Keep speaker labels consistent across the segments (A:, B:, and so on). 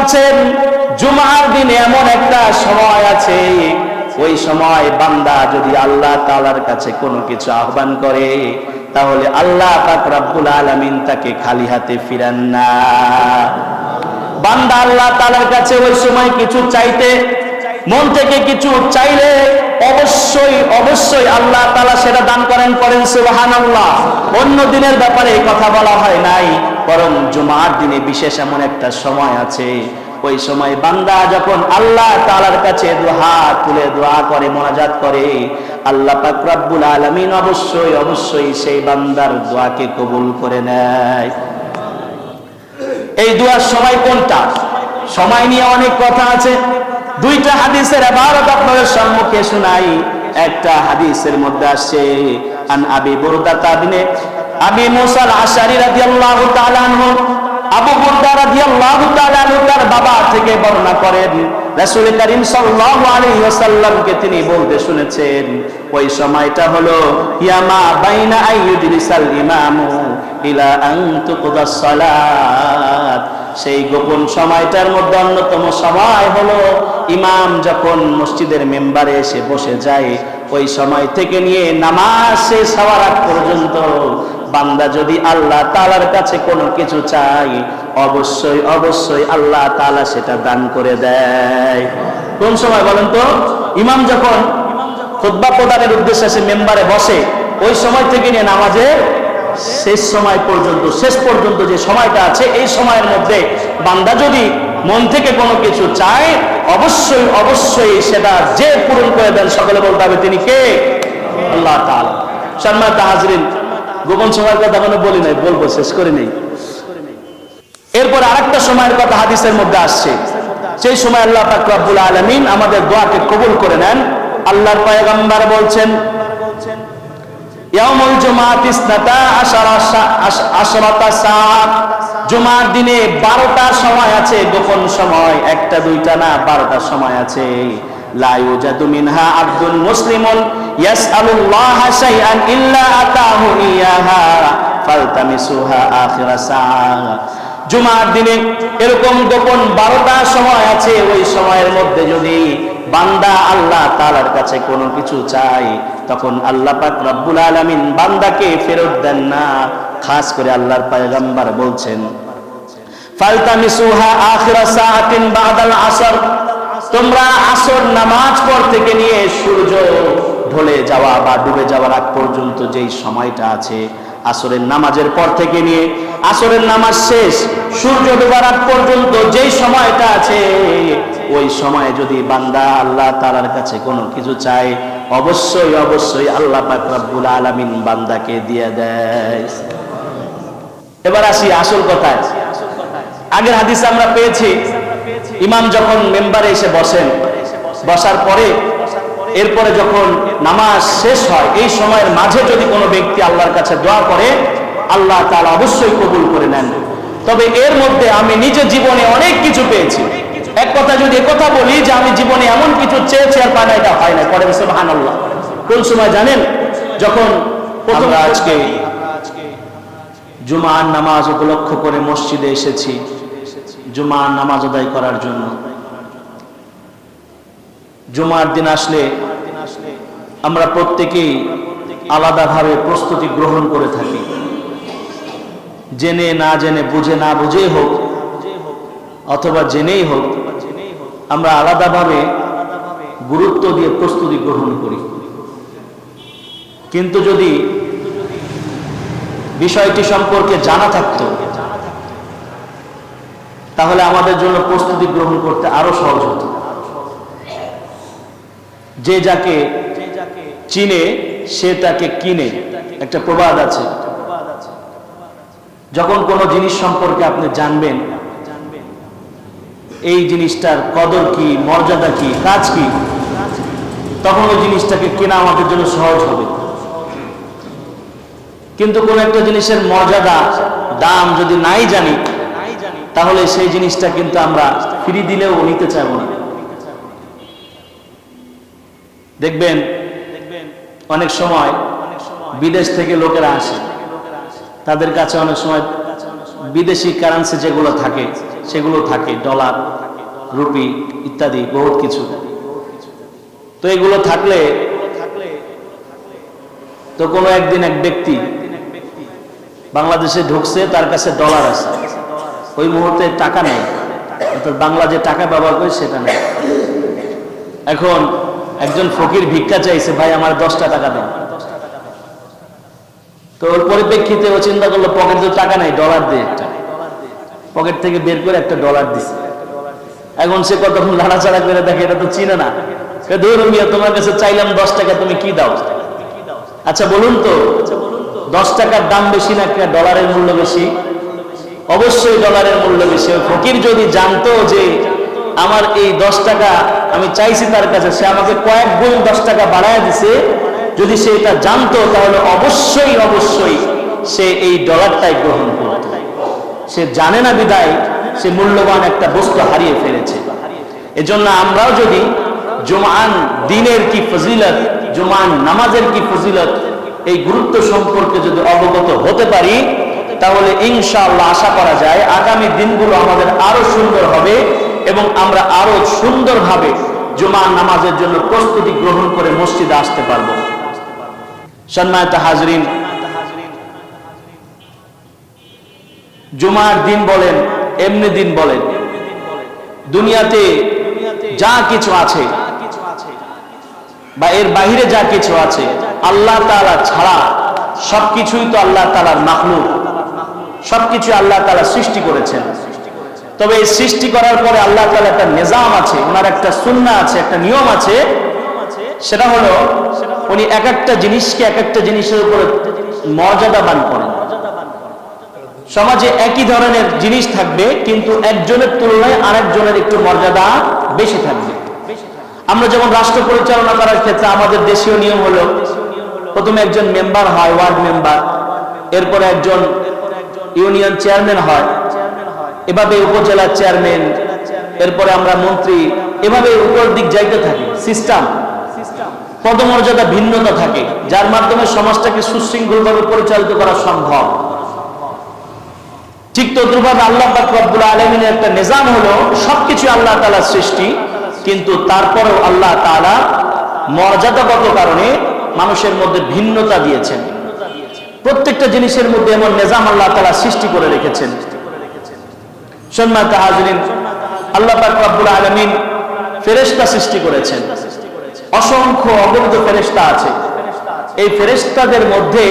A: বলছেন জুমার দিনে এমন একটা সময় আছে, ওই সময় বান্দা যদি আল্লাহ তাআলার কাছে কোনো কিছু আহ্বান করে তাহলে আল্লাহ পাক রব্বুল আলামিন তাকে খালি হাতে ফিরান না। বান্দা আল্লাহ তাআলার কাছে ওই সময় কিছু চাইতে, মন থেকে কিছু চাইলে অবশ্যই অবশ্যই আল্লাহ তাআলা সেটা দান করেন। করেন সুবহানাল্লাহ। অন্য দিনের ব্যাপারে এই কথা বলা হয় নাই, বরং জুমার দিনে বিশেষ এমন একটা সময় আছে, ওই সময় বান্দা যখন আল্লাহ তাআলার কাছে দুহাত তুলে দোয়া করে, মোনাজাত করে, আল্লাহ পাক রব্বুল আলামিন অবশ্যই অবশ্যই সেই বান্দার দোয়াকে কবুল করে নেয়। এই দোয়ার সময় কোনটা? সময় নিয়ে অনেক কথা আছে। দুইটা হাদিসের ইবারত আপনাদের সম্মুখে শোনাই। একটা হাদিসের মধ্যে আসছে আন আবি বুরদা ইবনে আবি মুসা আল-আশআরী রাদিয়াল্লাহু তাআলা আনহু, আবু বুরদা রাদিয়াল্লাহু তাআলা আনহু তার বাবা থেকে বর্ণনা করেন, রাসূল করিম সাল্লাল্লাহু আলাইহি ওয়াসাল্লামকে তিনি বলতে শুনেছেন, ওই সময়টা হলো ইয়ামা বাইনা আইয়ুজলিসাল ইমামু ইলা আন তুকদাস সালাত। সেই গোপন সময়টার মধ্যে অন্যতম সময় হলো ইমাম যখন মসজিদের মেম্বারে এসে বসে যায়, ওই সময় থেকে নিয়ে নামাজ শেষ হওয়ার আগ পর্যন্ত বান্দা যদি আল্লাহ তাআলার কাছে কোনো কিছু চাই, অবশ্যই অবশ্যই আল্লাহ তাআলা সেটা দান করে দেয়। কোন সময় বলেন তো? ইমাম যখন খুতবা প্রদানের উদ্দেশ্যে এসে মেম্বারে বসে, ওই সময় থেকে নিয়ে নামাজের শেষ সময় পর্যন্ত, শেষ পর্যন্ত যে সময়টা আছে, এই সময়ের মধ্যে বান্দা যদি মন থেকে কোনো কিছু চায়, অবশ্যই অবশ্যই সেটা যে পূরণ করে দেন, সকলে বলতে হবে তিনি কে? আল্লাহ তাআলা। সম্মানিত হাজরিন, গোপন সময়ের কথা এখনো বলি নাই, বলবো, শেষ করে নেই। এরপর আরেকটা সময়ের কথা হাদিসের মধ্যে আসছে, সেই সময় আল্লাহ পাক রব্বুল আলামিন আমাদের দোয়াকে কবুল করে নেন। আল্লাহর পয়গম্বর বলছেন ইয়াউমুল জুমাআতি ইসনাতা আশরাতা সাআত, জুমার দিনে 12টা সময় আছে, গোপন সময়, একটা দুইটা না, 12টা সময় আছে। লা ইউজাদু মিনহা আবদুন মুসলিমুন ইয়াসআলুল্লাহা শাইআন ইল্লা আতাহু ইয়াহা ফালতামিসুহা আখিরা সাআ। জুমার দিনে এরকম গোপন 12টা সময় আছে, ওই সময়ের মধ্যে যদি বান্দা আল্লাহ তাআলার কাছে কোনো কিছু চাই, তখন আল্লাহ পাক রব্বুল আলামিন বান্দাকে ফেরত দেন না। খাস করে আল্লাহর পয়গম্বর বলছেন ফালতামিসুহা আখিরা সাআতিন বাদাল আসর, তোমরা আসর নামাজ পর থেকে নিয়ে সূর্য ঢলে যাওয়া বা ডুবে যাওয়ার আগ পর্যন্ত যেই সময়টা আছে, আসরের নামাজের পর থেকে নিয়ে আসরের নামাজ শেষ, সূর্য ডোবার আগ পর্যন্ত যেই সময়টা আছে, ওই সময়ে যদি বান্দা আল্লাহ তাআলার কাছে কোনো কিছু চায়, অবশ্যই অবশ্যই আল্লাহ পাক রব্বুল আলামিন বান্দাকে দিয়ে দেয়। এবার আসি আসল কথায়। আগের হাদিসে আমরা পেয়েছি ইমাম যখন মেম্বারে এসে বসেন, বসার পরে এরপরে যখন নামাজ শেষ হয়, এই সময়ের মাঝে যদি কোনো ব্যক্তি আল্লাহর কাছে দোয়া করে, আল্লাহ তাআলা অবশ্যই কবুল করে নেন। তবে এর মধ্যে আমি নিজের জীবনে অনেক কিছু পেয়েছি। এক কথা যদি একথা বলি যে আমি জীবনে এমন কিছু চেয়েছি আর পাই না, এটা হয় না। পরে সুবহানাল্লাহ। কোন সময় জানেন? যখন আমরা আজকে জুমার নামাজ উপলক্ষ করে মসজিদে এসেছি জুমার নামাজ আদায় করার জন্য। জুমার দিন আসলে আমরা প্রত্যেকেই আলাদাভাবে প্রস্তুতি গ্রহণ করে থাকি, জেনে না জেনে, বুঝে না বুঝেই হোক অথবা জেনেই হোক, আমরা আলাদাভাবে গুরুত্ব দিয়ে প্রস্তুতি গ্রহণ করি। কিন্তু যদি বিষয়টি সম্পর্কে জানা থাকতো, তাহলে আমাদের জন্য প্রস্তুতি গ্রহণ করতে আরো সহজ হতো। যে যাকে চিনে সে তাকে কিনে, একটা প্রবাদ আছে। যখন কোনো জিনিস সম্পর্কে আপনি জানবেন, এই জিনিসটার কদর কি, মর্যাদা কি, কাজ কি, তখন ওই জিনিসটাকে কেনা আমাদের জন্য সহজ হবে। কিন্তু কোন একটা জিনিসের মর্যাদা, দাম যদি নাই জানি, তাহলে সেই জিনিসটা কিন্তু আমরা ফ্রি দিলেও নিতে চাইব না। দেখবেন অনেক সময় বিদেশ থেকে লোকেরা আসে, তাদের কাছে অনেক সময় বিদেশি কারেন্সি যেগুলো থাকে সেগুলো থাকে, ডলার, রুপি ইত্যাদি বহুত কিছু। তো এগুলো থাকলে তো কোনো একদিন এক ব্যক্তি বাংলাদেশে ঢুকছে, তার কাছে ডলার আছে, ওই মুহূর্তে টাকা নেই, অর্থাৎ বাংলা যে টাকা ব্যবহার করে সেটা নেই। এখন একজন ফকির ভিক্ষা চাইছে, ভাই আমার 10টা টাকা দেন। তো ওর পরিপ্রেক্ষিতে ও চিন্তা করলো পকেটে তো টাকা নেই, ডলার দিয়ে একটা, পকেট থেকে বের করে একটা ডলার দিছে। এখন সে কতক্ষণ লাড়াচাড়া করে দেখে, এটা তো চিনে না। ধরুন মিয়া, তোমার কাছে চাইলাম 10 টাকা, তুমি কি দাও? আচ্ছা বলুন তো, 10 টাকার দাম বেশি না ডলারের মূল্য বেশি? অবশ্যই ডলারের মূল্য বেশি। ফকির যদি জানতো যে আমার এই 10 টাকা আমি চাইছি তার কাছে, সে আমাকে কয়েক গুণ 10 টাকা বাড়ায় দিছে, যদি সে এটা জানতো তাহলে অবশ্যই অবশ্যই সে এই ডলারটাই গ্রহণ করত। সে জানে না বিদায় সে মূল্যবান একটা বস্তু হারিয়ে ফেলেছে। এজন্য আমরাও যদি জুমআন দিনের কি ফজিলত, জুমআন নামাজের কি ফজিলত, এই গুরুত্ব সম্পর্কে যদি অবগত হতে পারি, তাহলে ইনশাআল্লাহ আশা করা যায় আগামী দিনগুলো আমাদের আরো সুন্দর হবে এবং আমরা আরো সুন্দরভাবে জুমআ নামাজের জন্য প্রস্তুতি গ্রহণ করে মসজিদে আসতে পারব। সম্মানিত হাজরিন, জুমার দিন বলেন, এমনি দিন বলেন, দুনিয়াতে যা কিছু আছে বা এর বাহিরে যা কিছু আছে, আল্লাহ তাআলা ছাড়া সবকিছুই তো আল্লাহ তাআলার মাখলুক, সবকিছু আল্লাহ তাআলা সৃষ্টি করেছেন। তবে এই সৃষ্টি করার পরে আল্লাহ তাআলা একটা নিজাম আছে, ওনার একটা সুন্নাহ আছে, একটা নিয়ম আছে। সেটা হলো উনি এক একটা জিনিসকে এক একটা জিনিসের উপরে মর্যাদা দান করেন। সমাজে একই ধরনের জিনিস থাকবে, কিন্তু একজনের তুলনায় আরেকজনের একটু মর্যাদা বেশি থাকবে। আমরা যেমন রাষ্ট্র পরিচালনা করার ক্ষেত্রে আমাদের দেশীয় নিয়ম হলো প্রথমে একজন মেম্বার হয়, ওয়ার্ড মেম্বার, এরপরে একজন ইউনিয়ন চেয়ারম্যান হয়, এভাবে উপজেলা চেয়ারম্যান, এরপরে আমরা মন্ত্রী, এভাবে উপর দিক যাইতে থাকি। সিস্টেম, পদমর্যাদা ভিন্নতা থাকে, যার মাধ্যমে সমাজটাকে সুশৃঙ্খলভাবে পরিচালিত করা সম্ভব। ঠিক তদ্রুপভাবে আল্লাহ পাক রব্বুল আলামিনের একটা নিজাম হলো সবকিছু আল্লাহ তাআলার সৃষ্টি, কিন্তু তারপরেও আল্লাহ তাআলা মর্যাদাগত কারণে মানুষের মধ্যে ভিন্নতা দিয়েছেন। প্রত্যেকটা জিনিসের মধ্যে এমন নিজাম আল্লাহ তাআলা সৃষ্টি করে রেখেছেন। সম্মানিত হাজরিন, আল্লাহ পাক রব্বুল আলামিন ফেরেশতা সৃষ্টি করেছেন, অসংখ্য অগণিত ফেরেশতা আছে। এই ফেরেশতাদের মধ্যে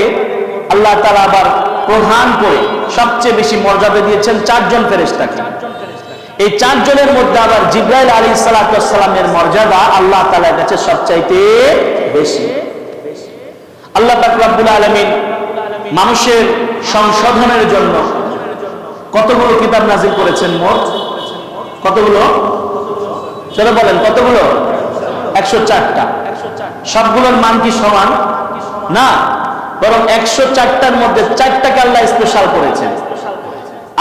A: আল্লাহ তাআলা আবার প্রধান করে সবচেয়ে বেশি মর্যাদা দিয়েছেন 4 জন ফেরেশতাকে। এই 4 জনের মধ্যে আবার জিবরাইল আলাইহিস সালাতু ওয়াস সালামের মর্যাদা আল্লাহ তাআলার কাছে সবচাইতে বেশি। আল্লাহ পাক রব্বুল আলামিন মানুষের সংশোধনের জন্য কতগুলো কিতাব নাযিল করেছেন? মোট কতগুলো? সেটা বলেন, কতগুলো? 104টা। সবগুলোর মান কি সমান? না, বরং 104টার মধ্যে 4টাকে আল্লাহ স্পেশাল করেছেন।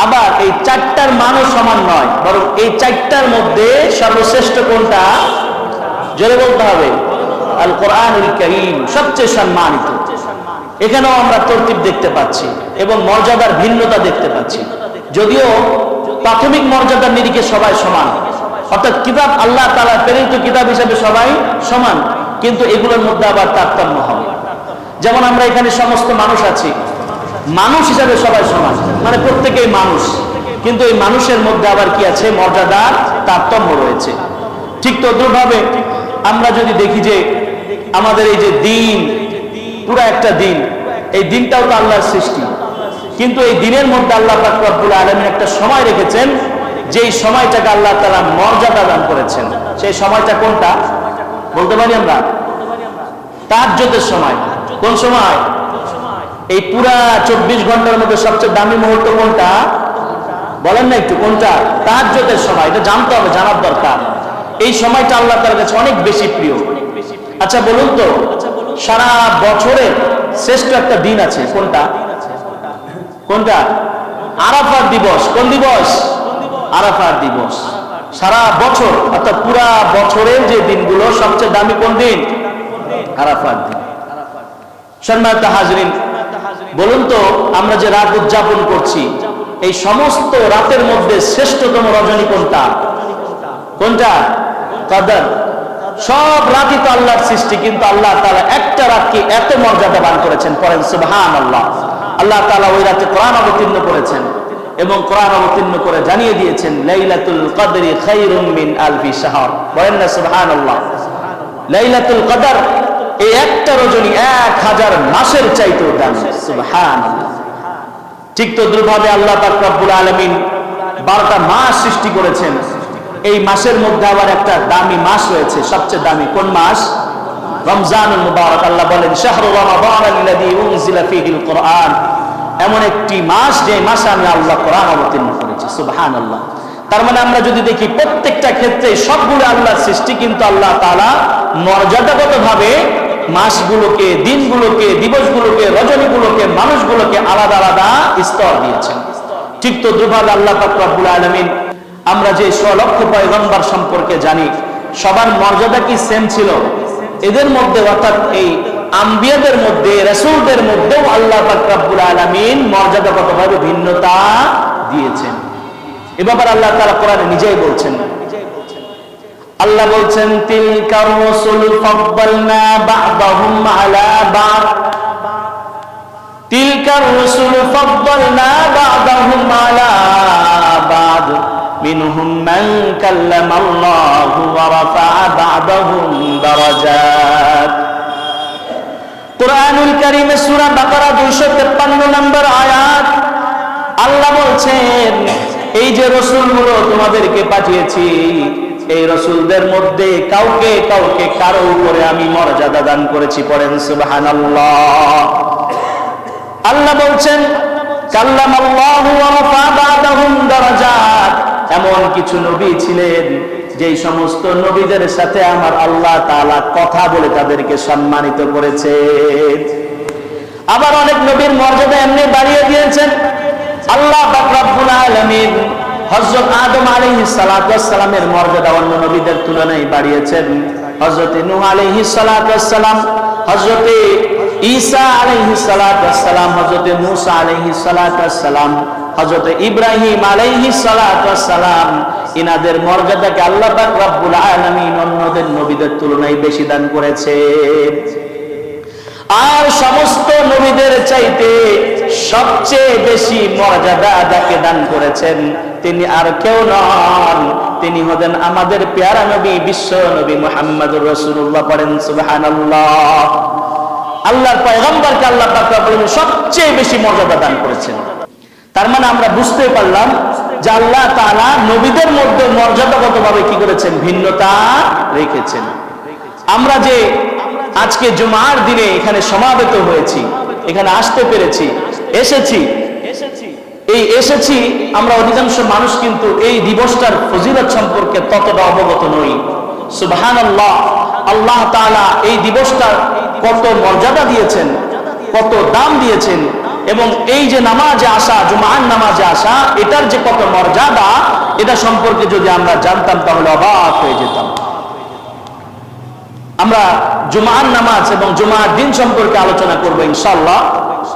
A: আবার এই 4টার মানও সমান নয়, বরং এই 4টার মধ্যে সর্বশ্রেষ্ঠ কোনটা? জোরে বলতে হবে, আল কোরআনুল কারীম সবচেয়ে সম্মানিত। এখানেও আমরা তরতিব দেখতে পাচ্ছি এবং মর্যাদার ভিন্নতা দেখতে পাচ্ছি। যদিও প্রাথমিক মর্যাদার নিরিখে সবাই সমান, অর্থাৎ কিতাব আল্লাহ তাআলা প্রেরিত কিতাব হিসেবে সবাই সমান, কিন্তু এগুলোর মধ্যে আবার তারতম্য হবে। যেমন আমরা এখানে সমস্ত মানুষ আছি, মানুষ হিসাবে সবাই সমান, মানে প্রত্যেকেই মানুষ, কিন্তু এই মানুষের মধ্যে আবার কি আছে? মর্যাদার তারতম্য রয়েছে। ঠিক তদ্রুপভাবে আমরা যদি দেখি যে আমাদের এই যে দিন, পুরো একটা দিন, এই দিনটাও তো আল্লাহর সৃষ্টি, কিন্তু এই দিনের মধ্যে আল্লাহ পাক রব্বুল আলামিন একটা সময় রেখেছেন, যেই সময়টাকে আল্লাহ তাআলা মর্যাদা দান করেছেন। সেই সময়টা কোনটা বলতে পারি আমরা? তাহাজ্জুদের সময়। কোন সময়? এই পুরা 24 ঘন্টার মধ্যে সবচেয়ে দামি মুহূর্ত কোনটা বলেন না একটু? কোনটা? তাহাজ্জুদের সময়। এটা জানতে হবে, জানার দরকার। এই সময়টা আল্লাহ তাআলার কাছে অনেক বেশি প্রিয়। আচ্ছা বলুন তো, সারা বছরের শ্রেষ্ঠ একটা দিন আছে, কোনটা? কোনটা? আরাফাত দিবস। কোন দিবস? আরাফাত দিবস। সারা বছর অর্থাৎ পুরা বছরের যে দিনগুলো সবচেয়ে দামি কোন দিন? আরাফাত দিন। সম্মানিত হাজরিন, বলুন তো, আমরা যে রাত উদযাপন করছি এই সমস্ত রাতের মধ্যে শ্রেষ্ঠতম রজনী কোনটা? কোনটা? কদর। সব রাতই তো আল্লাহর সৃষ্টি, কিন্তু আল্লাহ তাআলা একটা রাতকে এত মর্যাদাবান করেছেন, পড়েন সুবহানাল্লাহ। আল্লাহ তাআলা ওই রাতে কোরআন অবতীর্ণ করেছেন এবং কোরআন অবতীর্ণ করে জানিয়ে দিয়েছেন লাইলাতুল কদরি খায়রুম মিন আলফি শাহর, বলেন না সুবহানাল্লাহ। লাইলাতুল কদর এই একটা রজনী 1000 মাসের চাইতেও দামি, সুবহানাল্লাহ। ঠিক তদ্রুপভাবে আল্লাহ পাক রব্বুল আলামিন 12টা মাস সৃষ্টি করেছেন। এই মাসের মধ্যে আবার একটা দামি মাস রয়েছে, সবচেয়ে দামি কোন মাস? রমজানুল মুবারক। আল্লাহ বলেন শাহরু রমাদানাল্লাযী উনজিলা ফীহিল কুরআন, এমন একটি মাস যে মাসে আমি আল্লাহ কোরআন অবতীর্ণ করেছি, সুবহানাল্লাহ। তার মানে আমরা যদি দেখি প্রত্যেকটা ক্ষেত্রে সবগুলো আল্লাহর সৃষ্টি, কিন্তু আল্লাহ তাআলা মর্যাদাগতভাবে মাসগুলোকে, দিনগুলোকে, দিবসগুলোকে, রজনীগুলোকে, মানুষগুলোকে আলাদা আলাদা স্তর দিয়েছেন। ঠিক তদ্রুপভাবে আল্লাহ পাক রব্বুল আলামিন আমরা যে 6 লক্ষ পয়গম্বর সম্পর্কে জানি, সবার মর্যাদা কি সেম ছিল? এদের মধ্যে অর্থাৎ এই আম্বিয়াদের মধ্যে, রাসূলদের মধ্যেও আল্লাহ পাক রব্বুল আলামিন মর্যাদাগতভাবে ভিন্নতা দিয়েছেন। এ ব্যাপারে আল্লাহ তাআলা কোরআনে নিজেই বলছেন। আল্লাহ বলছেন তিলকার রাসূল ফাদ্দালনা বা'দাহুম আলা বা'দ, তিলকার রাসূল ফাদ্দালনা বা'দাহুম আলা বা'দ মিনহুম মান কাল্লামাল্লাহু ওয়া রাফা'a বা'দাহুম দারাজাত। কুরআনুল কারীমে সূরা বাকারা 253 নম্বর আয়াত আল্লাহ বলছেন এই যে রাসূলগুলো তোমাদেরকে পাঠিয়েছি, এই রাসূলদের মধ্যে কাউকে কাউকে কারো উপরে আমি মর্যাদা দান করেছি, পড়েন সুবহানাল্লাহ। আল্লাহ বলছেন কাল্লামাল্লাহু ওয়া রাফা'a বা'দাহুম দারাজাত, এমন কিছু নবী ছিলেন যেই সমস্ত নবীদের সাথে আমার আল্লাহ তাআলা কথা বলে তাদেরকে সম্মানিত করেছে। আবার অনেক নবীর মর্যাদা এমনি বাড়িয়ে দিয়েছেন। আল্লাহ পাক রব্বুল আলামিন হযরত আদম আলাইহিস সালাতু ওয়াস সালামের মর্যাদা অন্য নবীদের তুলনায় বাড়িয়েছেন। হযরত নূহ আলাইহিস সালাতু ওয়াস সালাম, হযরত ঈসা আলাইহিস সালাতু ওয়াস সালাম, হযরত মূসা আলাইহিস সালাতু ওয়াস সালাম, হযরত ইব্রাহিম আলাইহিস সালাতু ওয়াস সালাম, ইনাদের মর্যাদাকে আল্লাহ পাক রব্বুল আলামিন অন্যদের নবীদের তুলনায় বেশি দান করেছেন। আর সমস্ত নবীদের চাইতে সবচেয়ে বেশি মর্যাদা যাকে দান করেছেন তিনি আর কেউ নন, তিনি হলেন আমাদের পেয়ারা নবী, বিশ্ব নবী মুহাম্মদুর রাসূলুল্লাহ, পড়েন সুবহানাল্লাহ। আল্লাহর পয়গম্বরকে আল্লাহ পাক রব্বুল আলামিন সবচেয়ে বেশি মর্যাদা দান করেছেন। তার মানে আমরা বুঝতে পারলাম যে আল্লাহ তাআলা নবীদের মধ্যে মর্যাদাগতভাবে কি করেছেন? ভিন্নতা রেখেছেন। আমরা যে আজকে জুমার দিনে এখানে সমাবেত হয়েছি, এখানে আসতে পেরেছি, এসেছি আমরা অধিকাংশ মানুষ কিন্তু এই দিবসটার ফজিলত সম্পর্কে ততটা অবগত নই। সুবহানাল্লাহ, আল্লাহ তাআলা এই দিবসটার কত মর্যাদা দিয়েছেন, কত দাম দিয়েছেন, এবং এই যে নামাজে আসা, জুমার নামাজে আসা, এটার যে কত মর্যাদা, এটা সম্পর্কে যদি আমরা জানতাম তাহলে অবাক হয়ে যেতাম। আমরা জুমার নামাজ এবং জুমার দিন সম্পর্কে আলোচনা করব ইনশাআল্লাহ।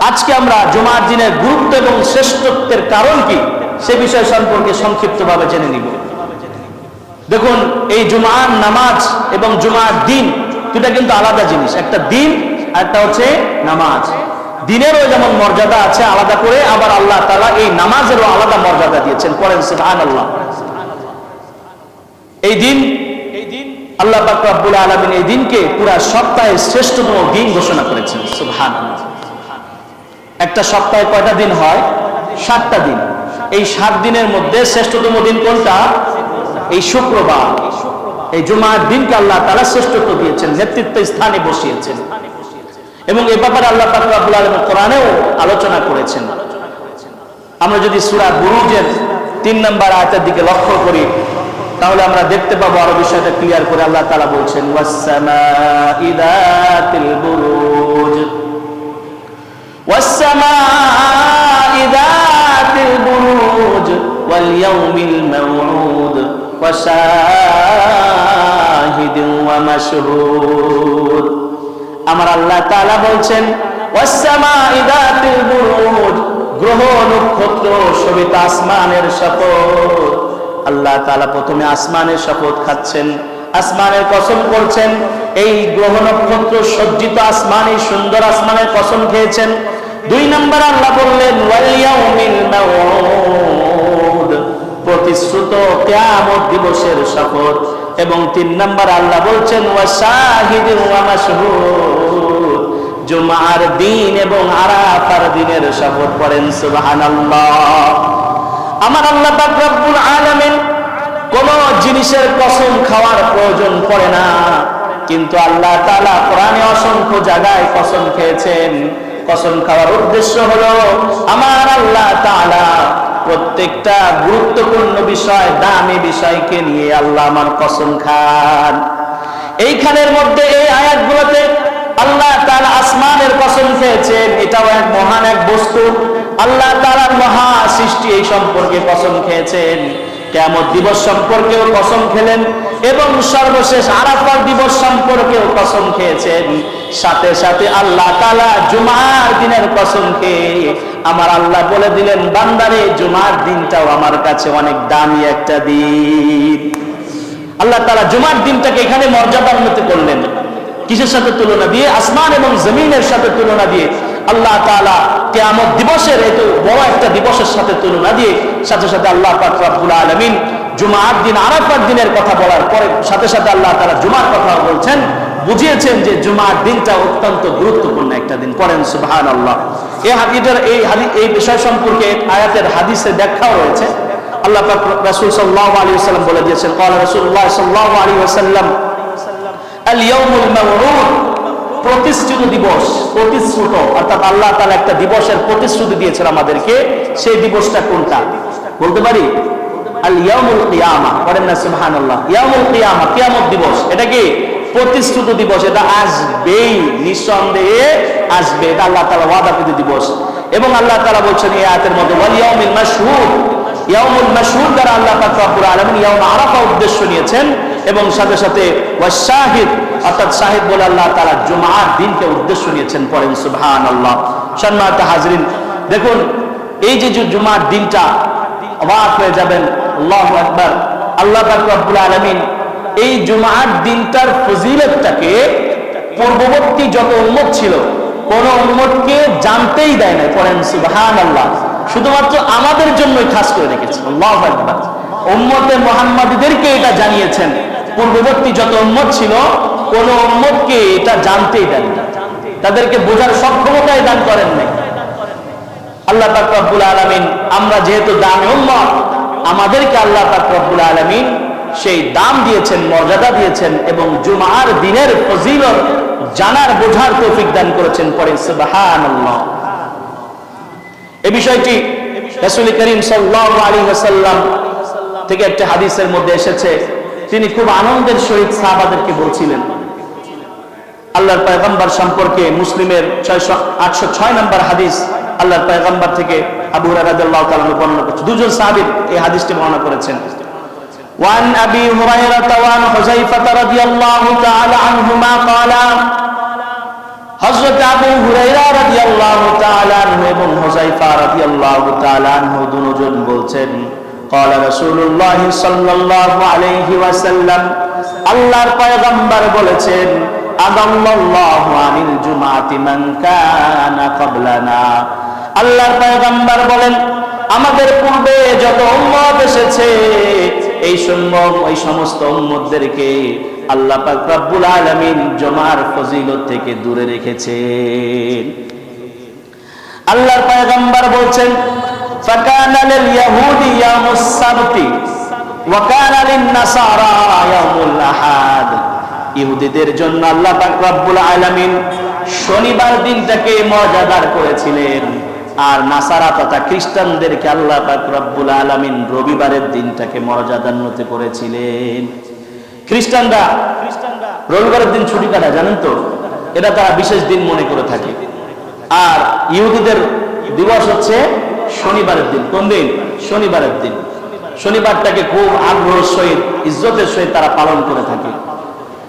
A: আজকে আমরা জুমার দিনের গুরুত্ব এবং শ্রেষ্ঠত্বের কারণ কি সে বিষয় সম্পর্কে সংক্ষিপ্তভাবে জেনে নিব। দেখুন, এই জুমার নামাজ এবং জুমার দিন দুটা কিন্তু আলাদা জিনিস। একটা দিন আর একটা হচ্ছে নামাজ। দিনেরও যেমন মর্যাদা আছে আলাদা করে, আবার আল্লাহ তাআলা এই নামাজেরও আলাদা মর্যাদা দিয়েছেন, পড়েন সুবহানাল্লাহ। এই দিন আল্লাহ পাক রব্বুল আলামিন এই দিনকে পুরা সপ্তাহের শ্রেষ্ঠতম দিন ঘোষণা করেছেন, সুবহানাল্লাহ। একটা সপ্তাহে কয়টা দিন হয়? 7টা দিন। এই 7 দিনের মধ্যে শ্রেষ্ঠতম দিন কোনটা? এই শুক্রবার। এই জুমার দিনকে আল্লাহ তাআলা শ্রেষ্ঠত্ব দিয়েছেন, নেতৃত্ব স্থানে বসিয়েছেন, এবং এ ব্যাপারে আল্লাহ পাক রব্বুল আলামিন কোরআনেও আলোচনা করেছেন। আমরা যদি সূরা বুরুজের 3 নম্বর আয়াতের দিকে লক্ষ্য করি তাহলে আমরা দেখতে পাবো আরো বিষয়টা ক্লিয়ার করে। আল্লাহ তাআলা বলছেন ওয়াস-সামাঈ যাতিল বুরুজ, ওয়াস-সামাঈ যাতিল বুরুজ ওয়াল ইয়াউমিল মাওউদ ওয়া শাহিদিন ওয়া মাশহুদ। আমার আল্লাহ তাআলা বলছেন ওয়াস-সামাঈ যাতিল বুরুজ, গ্রহ নক্ষত্র শোভিত আসমানের শপথ। আল্লাহ তাআলা প্রথমে আসমানের শপথ খাচ্ছেন, আসমানের কসম করছেন, এই গ্রহ নক্ষত্র সজ্জিত আসমান, এই সুন্দর আসমানের কসম খেয়েছেন। 2 নম্বর আল্লাহ বললেন ওয়াল ইয়াউমিল মাউউদ, প্রতিশ্রুত কিয়ামত দিবসের শপথ। এবং 3 নম্বর আল্লাহ বলছেন ওয়া শাহিদিন ওয়া মাশহুদ, জুমার দিন এবং আরাফার দিনের শপথ। পড়েন সুবহানাল্লাহ। আমার আল্লাহ পাক রব্বুল আলামিন কোন জিনিসের কসম খাওয়ার প্রয়োজন পড়ে না, কিন্তু আল্লাহ তাআলা কোরআনে অসংখ্য জায়গায় কসম খেয়েছেন। কসম খাওয়ার উদ্দেশ্য হলো আমার আল্লাহ তাআলা প্রত্যেকটা গুরুত্বপূর্ণ বিষয়, দামি বিষয়কে নিয়ে আল্লাহ আমার কসম খান। এইখানের মধ্যে এই আয়াতগুলোতে আল্লাহ তাআলা আসমানের কসম খেয়েছেন, এটাও এক মহান এক বস্তু। আল্লাহ তাআলার মহা সৃষ্টি, এই সম্পর্কে কসম খেয়েছেন। কিয়ামত দিবস সম্পর্কেও কসম খেলেন এবং সর্বশেষ আরাফার দিবস সম্পর্কেও কসম খেয়েছেন। সাথে সাথে আল্লাহ তাআলা জুমার দিনের কসম খেয়ে আমার আল্লাহ বলে দিলেন, বান্দারে জুমার দিনটাও আমার কাছে অনেক দামি একটা দিন। আল্লাহ তাআলা জুমার দিনটাকে এখানে মর্যাদান্বিত করলেন। কিসের সাথে তুলনা দিয়ে? আসমান এবং জমিনের সাথে তুলনা দিয়ে আল্লাহ তাআলা কিয়ামত দিবসের এত বড় একটা দিবসের সাথে তুলনা দিয়ে সাথে সাথে আল্লাহ পাক রব্বুল আলামিন জুমার দিন, আরাফার দিনের কথা বলার পরে সাথে সাথে আল্লাহ তাআলা জুমার কথা বলছেন, বুঝিয়েছেন যে জুমার দিনটা অত্যন্ত গুরুত্বপূর্ণ একটা দিন। পড়েন সুবহানাল্লাহ। এই বিষয় সম্পর্কে আয়াতের হাদিসে ব্যাখ্যাও রয়েছে। আল্লাহ পাক রাসূল সাল্লাল্লাহু আলাইহি ওয়াসাল্লাম বলে দিয়েছেন, ক্বালা রাসূলুল্লাহ সাল্লাল্লাহু আলাইহি ওয়াসাল্লাম আল ইয়াউমুল মাউউদ, প্রতিশ্রুত দিবস, প্রতিশ্রুত, অর্থাৎ আল্লাহ তাআলা একটা দিবসের প্রতিশ্রুতি দিয়েছেন আমাদেরকে। সেই দিবসটা কোনটা বলতে পারি? আল ইয়াউমুল কিয়ামা। পড়েন না সুবহানাল্লাহ। ইয়াউমুল কিয়ামা, কিয়ামত দিবস। এটা কি? প্রতিশ্রুত দিবস। এটা আসবেই, নিঃসন্দেহে আসবে। এটা আল্লাহ তাআলা ওয়াদাকৃত দিবস। এবং আল্লাহ তাআলা বলছেন এই আয়াতের মধ্যে ওয়াল ইয়াউমিল মাশহুদ, ইয়াউমুল মাশহুদ দ্বারা আল্লাহ পাক রব্বুল আলামিন ইয়াউম আরাফা উদ্দেশ্য নিয়েছেন। এবং সাথে সাথে ওয়াস শাহিদ, অর্থাৎ শাহিদ বলে আল্লাহ তাআলা জুমার দিনকে উদ্দেশ্য নিয়েছেন। পড়েন সুবহানাল্লাহ। সম্মানিত হাজরিন, দেখুন এই যে জুমার দিনটা, অবাক হয়ে যাবেন, আল্লাহু আকবার। আল্লাহ পাক রব্বুল আলামিন এই জুমার দিনটার ফজিলতটাকে পূর্ববর্তী যত উম্মত ছিল কোন উম্মতকে জানতেই দেয় না। পড়েন সুবহানাল্লাহ। শুধুমাত্র আমাদের জন্যই খাস করে রেখেছেন। আল্লাহু আকবার। উম্মতে মুহাম্মাদীদেরকে এটা জানিয়েছেন। পূর্ববর্তী যত উম্মত ছিল কোন উম্মতকে এটা জানতেই দেন না, তাদেরকে বোঝার সক্ষমতাই দান করেন নাই। আল্লাহ পাক রব্বুল আলামিন, আমরা যেহেতু দামি উম্মত, আমাদেরকে আল্লাহ পাক রব্বুল আলামিন সেই দাম দিয়েছেন, মর্যাদা দিয়েছেন এবং জুমার দিনের ফজিলত জানার বোঝার তৌফিক দান করেছেন। পড়ে সুবহানাল্লাহ। এই বিষয়টি রাসূল করিম সাল্লাল্লাহু আলাইহি ওয়াসাল্লাম থেকে একটা হাদিসের মধ্যে এসেছে। তিনি খুব আনন্দের সহিত সাহাবাদেরকে বলছিলেন আল্লাহর পয়গম্বর সম্পর্কে। মুসলিমের 806 নম্বর হাদিস, আল্লাহর পয়গম্বর থেকে আবু হুরায়রা রাদিয়াল্লাহু তাআলা বর্ণনা করেছেন। দুজন সাহাবী এই হাদিসটি বর্ণনা করেছেন। ওয়ান আবি হুরায়রা ওয়ান হুযায়ফা রাদিয়াল্লাহু তাআলা আনহুমা ক্বালা, হযরত আবু হুরায়রা রাদিয়াল্লাহু তাআলা আনহু এবং হুযায়ফা রাদিয়াল্লাহু তাআলা আনহু দুজন বলছেন, ক্বালা রাসূলুল্লাহ সাল্লাল্লাহু আলাইহি ওয়াসাল্লাম, আল্লাহর পয়গম্বর বলেছেন, আদাল্লাহু আনিল জুমাতি মান কানা ক্বাবলানা। আল্লাহর পয়গম্বর বলেন, আমাদের পূর্বে যত উম্মত এসেছে এই সমস্ত উম্মতদেরকে আল্লাহ পাক রব্বুল আলামিন জুমার ফজিলত থেকে দূরে রেখেছেন। আল্লাহর পয়গম্বর বলছেন, ফাকানা লিল ইয়াহুদি ইয়াউমুস সাবতি ওয়া কানা লিন নাসারা ইয়াউমুল আহাদ। ইহুদিদের জন্য আল্লাহ পাক রব্বুল আলামিন শনিবার দিনটাকে মর্যাদার করেছিলেন, আর নাসারা তথা খ্রিস্টানদেরকে আল্লাহ পাক রব্বুল আলামিন রবিবারের দিনটাকে মর্যাদান্বিত করেছিলেন। খ্রিস্টানরা রবিবারের দিন ছুটি কাটায়, জানেন তো? এটা তারা বিশেষ দিন মনে করে থাকে। আর ইহুদিদের দিবস হচ্ছে শনিবারের দিন। কোন দিন? শনিবারের দিন। শনিবারটাকে খুব আগ্রহের সহিত, ইজ্জতের সহিত তারা পালন করে থাকে।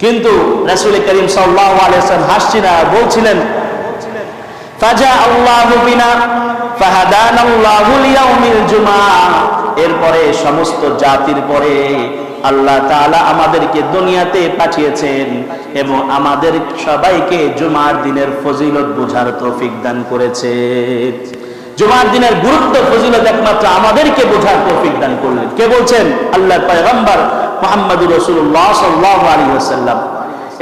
A: কিন্তু রাসূল করিম সাল্লাল্লাহু আলাইহি ওয়াসাল্লাম হাসছিলেন, বলছিলেন ফাজা আল্লাহু বিনা ফাহাদানা আল্লাহু লিয়াউমিল জুমআ। এরপরে সমস্ত জাতির পরে আল্লাহ তাআলা আমাদেরকে দুনিয়াতে পাঠিয়েছেন এবং আমাদের সবাইকে জুমার দিনের ফজিলত বোঝার তৌফিক দান করেছেন। জুমার দিনের গুরুত্ব ফজিলত একমাত্র আমাদেরকে বোঝার তৌফিক দান করলেন। কে বলছেন? আল্লাহর পয়গম্বর মুহাম্মদুর রাসূলুল্লাহ সাল্লাল্লাহু আলাইহি ওয়াসাল্লাম।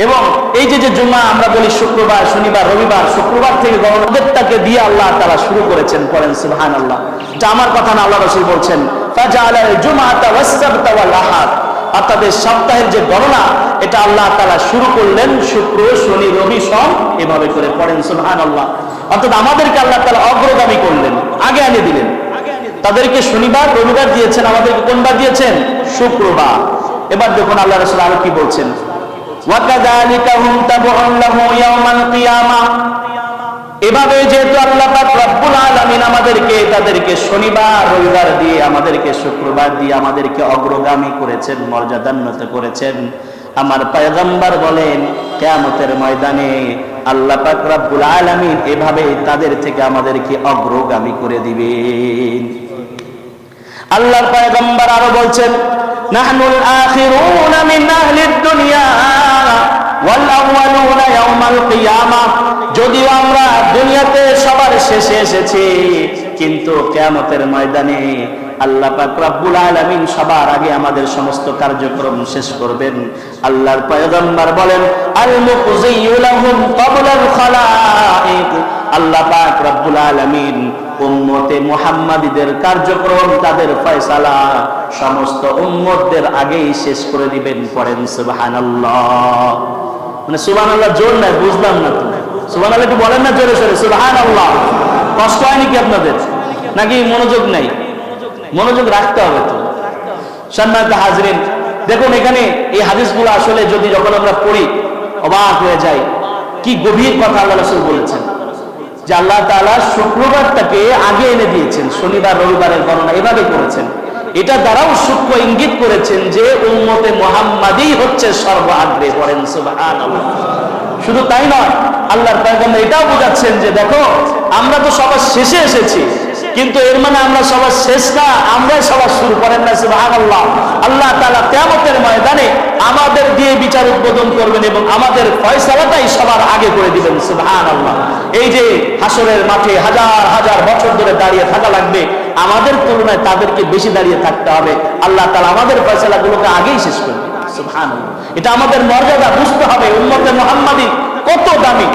A: এবং এই যে জুমা আমরা বলি শুক্রবার, শনিবার, রবিবার, শুক্রবার থেকে গণদেবতাকে দিয়ে আল্লাহ তাআলা শুরু করেছেন। পড়েন সুবহানাল্লাহ। এটা আমার কথা না, আল্লাহ রাসূল বলছেন ফাজআলাল জুমআতা ওয়াস-সাবতা ওয়াল আহাদ। অর্থাৎ সপ্তাহের যে গণনা এটা আল্লাহ তাআলা শুরু করলেন শুক্র, শনি, রবি, সোম এভাবে করে। পড়েন সুবহানাল্লাহ। অর্থাৎ আমাদেরকে আল্লাহ তাআলা অগ্রগামী করলেন, আগে এনে দিলেন। তাদেরকে শনিবার, রবিবার দিয়েছেন, আমাদেরকে কোন বার দিয়েছেন? শুক্রবার। এবার দেখুন আল্লাহ রাসূল আরো কি বলছেন, ওয়াকাযালিকা হুম তাবউন লাহু ইয়াওমাল কিয়ামাহ। এভাবে যেহেতু আল্লাহ পাক রব্বুল আলামিন আমাদেরকে তাদেরকে শনিবার, রবিবার দিয়ে, আমাদেরকে শুক্রবার দিয়ে আমাদেরকে অগ্রগামী করেছেন, মর্যাদান্বিত করেছেন। আমার পয়গম্বর বলেন কিয়ামতের ময়দানে আল্লাহ পাক রব্বুল আলামিন এভাবে তাদের থেকে আমাদেরকে অগ্রগামী করে দিবেন। আল্লাহর পয়গম্বর আরো বলছেন নাহনুল আখিরুনা মিন আহলিদ দুনিয়া ওয়াল আউয়ালুনা ইয়াওমাল কিয়ামাহ। যদিও আমরা দুনিয়াতে সবার শেষে এসেছি, কিন্তু কিয়ামতের ময়দানে আল্লাহ পাক রব্বুল আলামিন সবার আগে আমাদের সমস্ত কার্যক্রম শেষ করবেন। আল্লাহর পয়গম্বর বলেন আল মুকযিয়ু লাহুম ক্বাবলাল খালাইক। আল্লাহ পাক রব্বুল আলামিন উম্মতে মুহাম্মাদীদের কার্যক্রম, তাদের ফয়সালা সমস্ত উম্মতদের আগেই শেষ করে দিবেন। পড়েন সুবহানাল্লাহ। মানে সুবহানাল্লাহ জোর নাই, বুঝলাম না তো। সুবহানাল্লাহ একটু বলেন না জোরে সোরে, সুবহানাল্লাহ। কষ্ট হয়নি কি আপনাদের? নাকি মনোযোগ নাই? মনোযোগ রাখতে হবে তো। সম্মানিত হাজরিন, দেখুন এখানে এই হাদিসগুলো আসলে যদি যখন আমরা পড়ি অবাক হয়ে যাই। কি গভীর কথা আল্লাহ রাসূল বলেছেন যে আল্লাহ তাআলা শুক্রবারটাকে আগে এনে দিয়েছেন, শনিবার রবিবারের গণনা এভাবে করেছেন। এটা দ্বারাও সূক্ষ্ম ইঙ্গিত করেছেন যে উম্মতে মুহাম্মাদী হচ্ছে সর্বাগ্রে। পড়েন সুবহানাল্লাহ। শুধু তাই নয়, আল্লাহর পয়গম্বর এটাও বোঝাচ্ছেন যে দেখো আমরা তো সবার শেষে এসেছি, কিন্তু এর মানে আমরা সবার শেষ না, আমরাই সবার শুরু। করেন না সুবহানাল্লাহ। আল্লাহ তাআলা কিয়ামতের ময়দানে আমাদের দিয়ে বিচার উদ্বোধন করবেন এবং আমাদের ফয়সালাটাই সবার আগে করে দিবেন। সুবহানাল্লাহ। এই যে হাসরের মাঠে হাজার হাজার বছর ধরে দাঁড়িয়ে থাকা লাগবে, আমাদের তুলনায় তাদেরকে বেশি দাঁড়িয়ে থাকতে হবে। আল্লাহ তাআলা আমাদের ফয়সালাগুলোকে আগেই শেষ করবেন। সুবহানাল্লাহ। এটা আমাদের মর্যাদা বুঝতে হবে, উম্মতে মুহাম্মাদী কত দামি।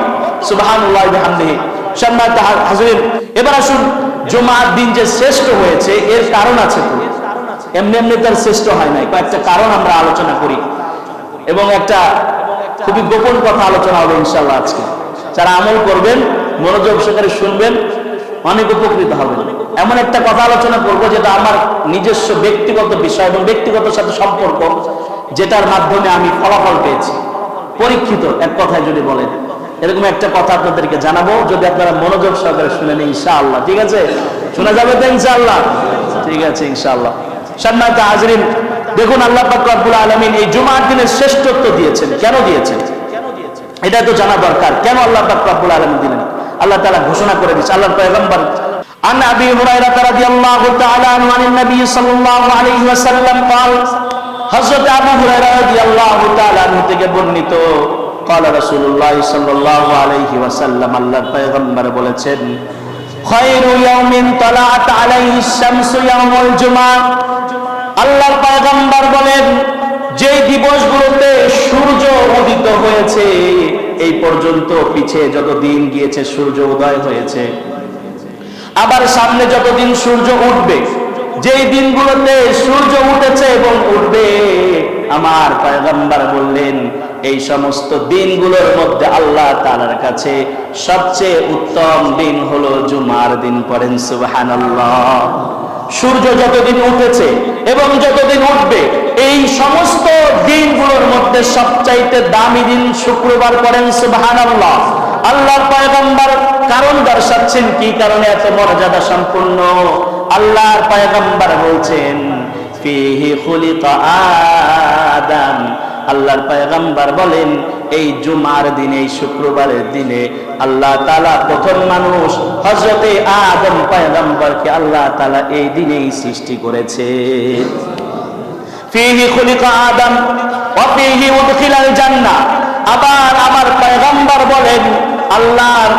A: সুবহানাল্লাহ ওয়া বিহামদিহি। সম্মানিত হাজরিন, এবার আসুন জুমার দিন যে শ্রেষ্ঠ হয়েছে এর কারণ আছে তো, এমনি এমনি তার শ্রেষ্ঠ হয় নাই। কয়েকটা কারণ আমরা আলোচনা করি এবং একটা খুবই গোপন কথা আলোচনা হবে ইনশাআল্লাহ আজকে। যারা আমল করবেন, মনোযোগ সহকারে শুনবেন, অনেক উপকৃত হবেন। এমন একটা কথা আলোচনা করব যেটা আমার নিজস্ব ব্যক্তিগত বিষয় এবং ব্যক্তিগত সাথে সম্পর্ক, যেটার মাধ্যমে আমি ফলাফল পেয়েছি, পরীক্ষিত এক কথায় যদি বলেন। এরকম একটা কথা আপনাদেরকে জানাবো, যদি আপনারা মনোযোগ সহকারে শুনেন ইনশাআল্লাহ। ঠিক আছে? শোনা যাবে তো ইনশাআল্লাহ? ঠিক আছে ইনশাআল্লাহ। সম্মানিত হাজরিন, দেখুন আল্লাহ পাক রব্বুল আলামিন এই জুমার দিনের শ্রেষ্ঠত্ব দিয়েছেন। কেন দিয়েছেন এটা তো জানা দরকার। কেন আল্লাহ পাক রব্বুল আলামিন দিলেন? আল্লাহ তাআলা ঘোষণা করে দিয়েছে। আল্লাহর পয়গম্বর আন আবি হুরায়রা রাদিয়াল্লাহু তাআলা আনহু আন নবী সাল্লাল্লাহু আলাইহি ওয়াসাল্লাম قال, হযরত আবু হুরায়রা রাদিয়াল্লাহু তাআলা আনহু থেকে বর্ণিত, قال রাসূলুল্লাহ সাল্লাল্লাহু আলাইহি ওয়াসাল্লাম, আল্লাহর পয়গম্বর বলেছেন খায়রু ইয়াউমিন তালাআত আলাইহিস শামসু ইয়াউমুল জুমআ। আল্লাহর পয়গম্বর বলেন যে দিবসগুলোতে সূর্য উদিত হয়েছে এই পর্যন্ত, পিছে যত দিন গিয়েছে সূর্য উদয় হয়েছে, আবার সামনে যতদিন সূর্য উঠবে, যেই দিনগুলোতে সূর্য উঠেছে এবং উঠবে, আমার পয়গম্বর বললেন এই সমস্ত দিনগুলোর মধ্যে আল্লাহ তাআলার কাছে সবচেয়ে উত্তম দিন হলো জুমার দিন। পড়েন সুবহানাল্লাহ। সূর্য যতদিন উঠেছে এবং যতদিন উঠবে এই সমস্ত দিনগুলোর মধ্যে সবচাইতে দামি দিন শুক্রবার। পড়েন সুবহানাল্লাহ। আল্লাহর পয়গম্বর কারণ দর্শাচ্ছেন কি কারণে এত মর্যাদা সম্পন্ন। আল্লাহর পয়গম্বর বলছেন ফিহি খুলিকা আদম, আল্লাহর পয়গম্বর বলেন এই জুমার দিনে, এই শুক্রবারের দিনে আল্লাহ তাআলা প্রথম মানুষ হযরতে আদম পয়গম্বরকে আল্লাহ তাআলা এই দিনেই সৃষ্টি করেছে। ফীহি খুলিকা আদম ওয়া ফীহি উদখিলাল জান্নাহ। আবার আমার পয়গম্বর বলেন আল্লাহর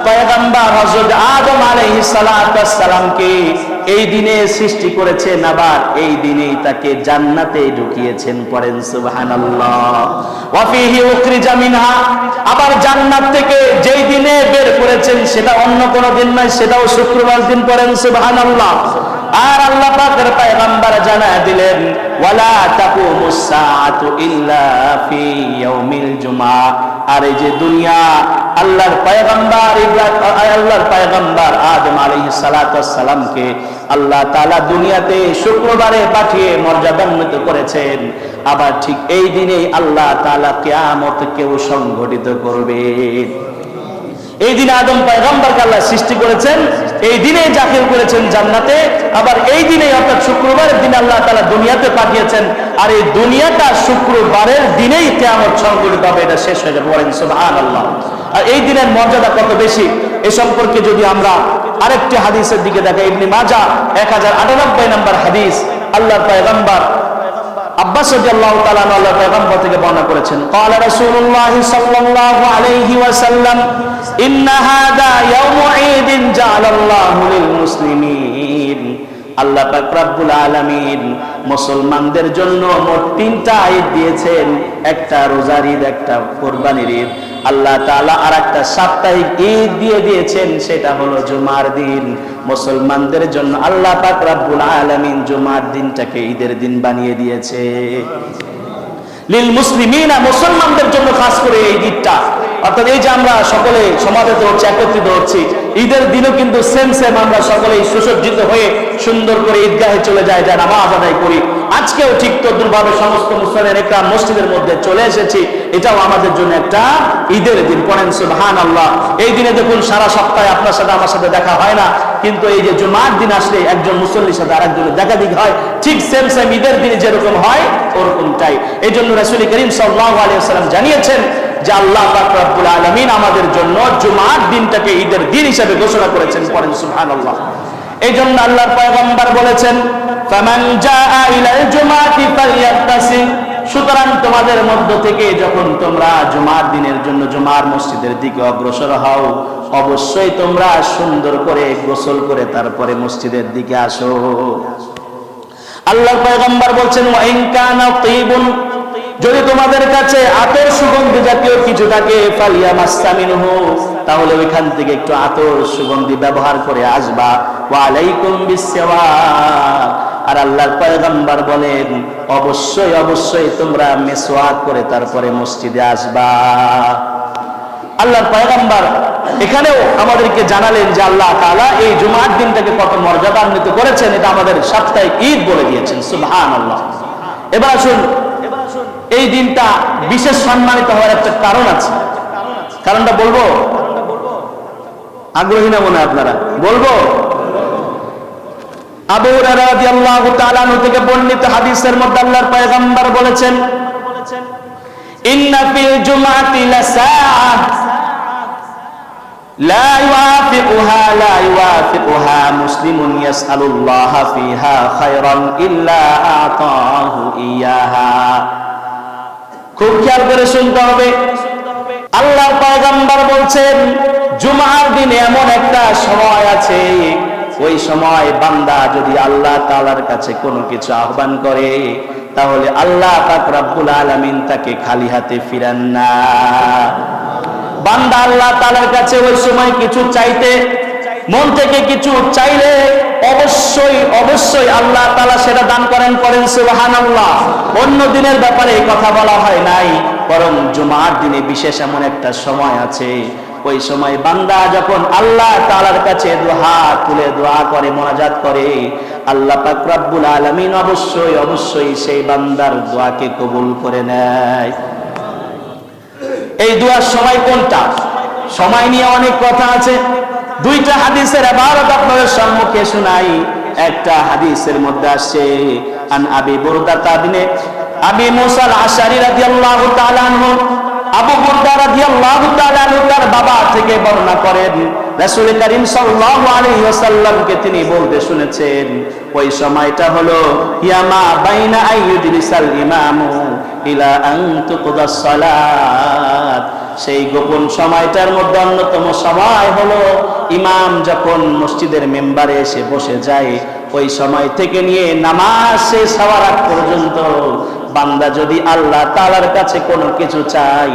A: পয়গম্বর হযরত আদম আলাইহিস সালাতু ওয়াস সালামকে এই দিনে সৃষ্টি করেছেন, আবার এই দিনেই তাকে জান্নাতে ঢুকিয়েছেন। পড়েন সুবহানাল্লাহ। ওয়া ফীহি উখরিজা মিনহা। আবার জান্নাত থেকে যেই দিনে বের করেছেন সেটা অন্য কোনো দিন নয়, সেটাও শুক্রবার দিন। পড়েন সুবহানাল্লাহ। আর আল্লাহ পাকের পয়গম্বর জানায় দিলেন ওয়ালা তাকুমুস সাআতু ইল্লা ফি ইয়াউমিল জুমআ। আর এই যে দুনিয়া, আল্লাহর পয়গম্বর আদম আলাইহিস সালাতু ওয়াস সালামকে আল্লাহ তাআলা দুনিয়াতে শুক্রবারে পাঠিয়ে মর্যাদান্বিত করেছেন। আবার ঠিক এই দিনেই আল্লাহ তাআলা কিয়ামতকেও সংঘটিত করবেন। এই দিনে আদম পয়গম্বরকে আল্লাহ সৃষ্টি করেছেন, এই দিনে দাখিল করেছেন জান্নাতে। আবার এই দিনে অর্থাৎ শুক্রবারের দিনে আল্লাহ তাআলা দুনিয়াতে পাঠিয়েছেন। আর এই দুনিয়াটা শুক্রবারের দিনেই কিয়ামত সংঘটিত হবে, এটা শেষ হয়ে যাবে। বলেন সুবহানাল্লাহ। আর এই দিনের মর্যাদা কত বেশি এ সম্পর্কে যদি আমরা আরেকটি হাদিসের দিকে দেখি, ইবনে মাজাহ 1098 নম্বর হাদিস, আল্লাহর পয়গম্বর আব্বাস রাদিয়াল্লাহু তাআলা আল্লাহর পয়গম্বর থেকে বর্ণনা করেছেন, ক্বালা রাসূলুল্লাহ সাল্লাল্লাহু আলাইহি ওয়াসাল্লাম ইন্না হাদা ইয়াউমু ঈদিন জাআলাল্লাহু লিল মুসলিমিন। আল্লাহ পাক রব্বুল আলামিন মুসলমানদের জন্য মোট 3টা ঈদ দিয়েছেন, একটা রোজার ঈদ, একটা কুরবানির ঈদ। আল্লাহ তাআলা আরেকটা সাপ্তাহিক ঈদ দিয়ে দিয়েছেন, সেটা হলো জুমার দিন। মুসলমানদের জন্য আল্লাহ পাক রব্বুল আলামিন জুমার দিনটাকে ঈদের দিন বানিয়ে দিয়েছে। লিল মুসলিমিনা, মুসলমানদের জন্য খাস করে এই ঈদটা। অর্থাৎ এই যে আমরা সকলে সমাবেত হচ্ছি, একত্রিত হচ্ছি, ঈদের দিনও কিন্তু সেম আমরা সকলেই সুসজ্জিত হয়ে সুন্দর করে ঈদগাহে চলে যায়, যা নামাজ আদায় করি। আজকেও ঠিক তদ্রুপভাবে সমস্ত মুসলিমের একটা মসজিদের মধ্যে চলে এসেছি, এটাও আমাদের জন্য একটা ঈদের দিন। পড়েন সুবহানাল্লাহ। এই দিনে দেখুন সারা সপ্তাহে আপনার সাথে আমার সাথে দেখা হয় না, কিন্তু এই যে জুমার দিন আসলে একজন মুসল্লির সাথে আরেকজনের দেখা দিক হয়, ঠিক সেম ঈদের দিনে যেরকম হয় ওরকমটাই। এই জন্য রাসূল করিম সাল্লাল্লাহু আলাইহি ওয়াসাল্লাম জানিয়েছেন যে আল্লাহ পাক রব্বুল আলামিন আমাদের জন্য জুমার দিনটাকে ঈদের দিন হিসেবে ঘোষণা করেছেন। পড়েন সুবহানাল্লাহ। এই জন্য আল্লাহর পয়গম্বর বলেছেন ফামান জাআ ইলাল জুমাতি ফালইয়াতাসিম। সুতরাং তোমাদের মধ্য থেকে যখন তোমরা জুমার দিনের জন্য জুমার মসজিদের দিকে অগ্রসর হও, অবশ্যই তোমরা সুন্দর করে গোসল করে তারপরে মসজিদের দিকে আসো। আল্লাহর পয়গম্বর বলছেন ওয়া ইন কানা তাইবুন, যদি তোমাদের কাছে আতর সুগন্ধি জাতীয় কিছু থাকে, ফালিয়ামাসসা মিনহু, তাহলে ওইখান থেকে একটু আতর সুগন্ধি ব্যবহার করে আসবা। ওয়া আলাইকুম বিসওয়াক, আর আল্লাহর পয়গম্বর বলেন অবশ্যই অবশ্যই তোমরা মিসওয়াক করে তারপরে মসজিদে আসবা। আল্লাহর পয়গম্বর এখানেও আমাদেরকে জানালেন যে আল্লাহ তাআলা এই জুমার দিনটাকে কত মর্যাদান্বিত করেছেন, এটা আমাদের সাপ্তাহিক ঈদ বলে দিয়েছেন। সুবহানাল্লাহ। এবার আসুন, এই দিনটা বিশেষ সম্মানিত হওয়ার একটা কারণ আছে। কারণটা বলবো? আগ্রহী না মনে আপনারা? বলবো? আবু হুরায়রা রাদিয়াল্লাহু তাআলা আনহু থেকে বর্ণিত হাদিসের মধ্যে আল্লাহর পয়গম্বর বলেছেন ইন্না ফিল জুমাতি লাসাআ লা ইউয়াফিকুহা মুসলিমুন ইয়াসআলুল্লাহা ফিহা খায়রান ইল্লা আতাহু ইয়াহা। খুব খেয়াল করে শুনতে হবে। আল্লাহর পয়গম্বর বলছেন জুমার দিনে এমন একটা সময় আছে, ওই সময় বান্দা যদি আল্লাহ তাআলার কাছে কোনো কিছু আহ্বান করে, তাহলে আল্লাহ পাক রব্বুল আলামিন তাকে খালি হাতে ফিরান না। বান্দা আল্লাহ তাআলার কাছে ওই সময় কিছু চাইতে, মন থেকে কিছু চাইলে অবশ্যই অবশ্যই আল্লাহ তাআলা সেটা দান করেন। করেন সুবহানাল্লাহ। অন্য দিনের ব্যাপারে এই কথা বলা হয় নাই, বরং জুমার দিনে বিশেষ এমন একটা সময় আছে, ওই সময় বান্দা যখন আল্লাহ তাআলার কাছে দুহাত তুলে দোয়া করে, মোনাজাত করে, আল্লাহ পাক রব্বুল আলামিন অবশ্যই অবশ্যই সেই বান্দার দোয়াকে কবুল করে নেয়। এই দোয়ার সময় কোনটা? সময় নিয়ে অনেক কথা আছে। দুইটা হাদিসের ইবারত আপনাদের সম্মুখে শোনাই। একটা হাদিসের মধ্যে আসছে আন আবি বুরদা ইবনে আবি মুসা আল আশআরী রাদিয়াল্লাহু তাআলা আনহু, আবু বুরদা রাদিয়াল্লাহু তাআলা আনহু তার বাবা থেকে বর্ণনা করেন, রাসূল করিম সাল্লাল্লাহু আলাইহি ওয়াসাল্লামকে তিনি বলতে শুনেছেন, ওই সময়টা হলো ইয়ামা বাইনা আইয়ুজলিসাল ইমামু ইলা আন তুকদাস সালাত। সেই গোপন সময়টার মধ্যে অন্যতম সময় হলো ইমাম যখন মসজিদের মেম্বারে এসে বসে যায়, ওই সময় থেকে নিয়ে নামাজ শেষ হওয়ার আগ পর্যন্ত বান্দা যদি আল্লাহ তাআলার কাছে কোনো কিছু চাই,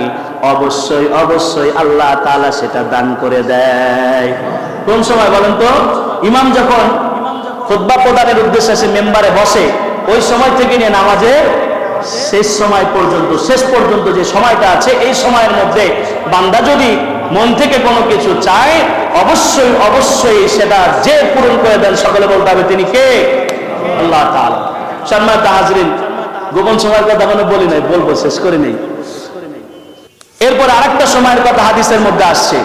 A: অবশ্যই অবশ্যই আল্লাহ তাআলা সেটা দান করে দেয়। কোন সময় বলেন তো? ইমাম যখন খুতবা প্রদানের উদ্দেশ্যে এসে মেম্বারে বসে, ওই সময় থেকে নিয়ে নামাজের শেষ সময় পর্যন্ত, শেষ পর্যন্ত যে সময়টা আছে, এই সময়ের মধ্যে বান্দা যদি মন থেকে কোনো কিছু চায়, অবশ্যই অবশ্যই সেটা যে পূরণ করে দেন, সকলে বলতে হবে তিনি কে? আল্লাহ তাআলা। সম্মানিত হাজরিন, গোপন সময়ের কথা কোনো বলি নাই, বলবো, শেষ করে নেই। এরপর আরেকটা সময়ের কথা হাদিসের মধ্যে আসছে,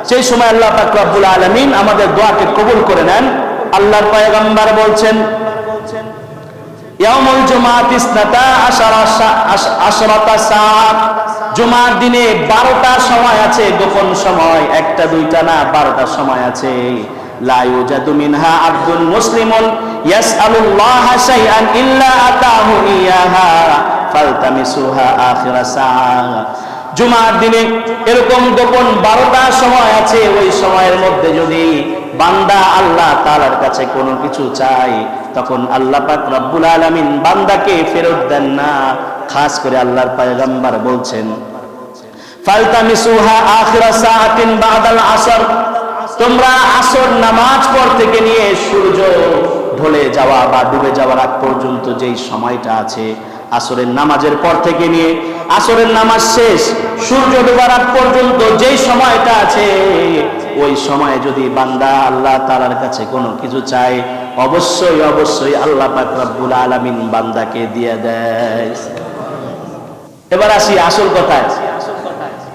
A: সেই সময় আল্লাহ পাক রব্বুল আলামিন আমাদের দোয়াকে কবুল করে নেন। আল্লাহর পয়গম্বর বলছেন, ইয়াউমুল জুমআতি ইসনাতা আশরাতা সাআত, জুমার দিনে 12টা সময় আছে, গোপন সময়, একটা দুইটা না, 12টা সময় আছে। লা ইউজাদু মিনহা আবদুন মুসলিমুন ইয়াসআলুল্লাহা শাইআন ইল্লা আতাহু ইয়াহা ফালতামিসুহা আখিরা সাআ। জুমার দিনে এরকম গোপন 12টা সময় আছে, ওই সময়ের মধ্যে যদি বান্দা আল্লাহ তাআলার কাছে কোনো কিছু চাই, তখন আল্লাহ পাক রব্বুল আলামিন বান্দাকে ফেরত দেন না। খাস করে আল্লাহর পয়গম্বর বলছেন, ফালতামিসুহা আখিরা সাআতিন বাদাল আসর, তোমরা আসর নামাজ পড় থেকে নিয়ে সূর্য ঢলে যাওয়া বা ডুবে যাওয়ার আগ পর্যন্ত যেই সময়টা আছে, আসরের নামাজের পর থেকে নিয়ে আসরের নামাজ শেষ, সূর্য ডোবার আগ পর্যন্ত যেই সময়টা আছে, ওই সময়ে যদি বান্দা আল্লাহ তাআলার কাছে কোনো কিছু চায়, অবশ্যই অবশ্যই আল্লাহ পাক রব্বুল আলামিন বান্দাকে দিয়ে দেয়। এবার আসি আসল কথায়।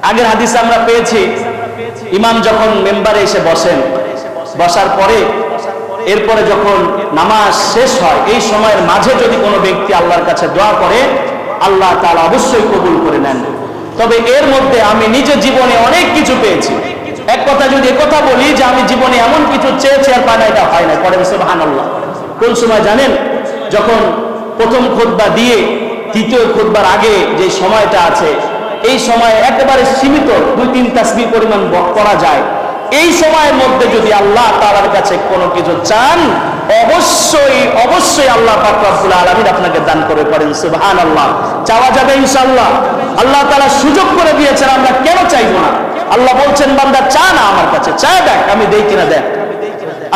A: আগের হাদিসে আমরা পেয়েছি, ইমাম যখন মেম্বারে এসে বসেন, বসার পরে এরপরে যখন নামাজ শেষ হয়, এই সময়ের মাঝে যদি কোনো ব্যক্তি আল্লাহর কাছে দোয়া করে, আল্লাহ তাআলা অবশ্যই কবুল করে নেন। তবে এর মধ্যে আমি নিজে জীবনে অনেক কিছু পেয়েছি। এক কথা যদি একথা বলি যে আমি জীবনে এমন কিছু চেয়েছি আর পাই না, এটা হয় না। পড়েন সুবহানাল্লাহ। কোন সময় জানেন? যখন প্রথম খুতবা দিয়ে তৃতীয় খুতবার আগে যে সময়টা আছে, এই সময় একেবারে সীমিত 2-3 তাসবিহ পরিমাণ করা যায়। এই সময়ের মধ্যে যদি আল্লাহ তাআলার কাছে কোনো কিছু চান, অবশ্যই অবশ্যই আল্লাহ পাক রব্বুল আলামিন আপনাকে দান করে। পড়েন সুবহানাল্লাহ। চাওয়া যাবে ইনশাআল্লাহ। আল্লাহ তাআলা সুযোগ করে দিয়েছেন, আমরা কেন চাইবো না? আল্লাহ বলছেন, বান্দা চা না আমার কাছে, চা দেখ, আমি দেই কিনা দেখ।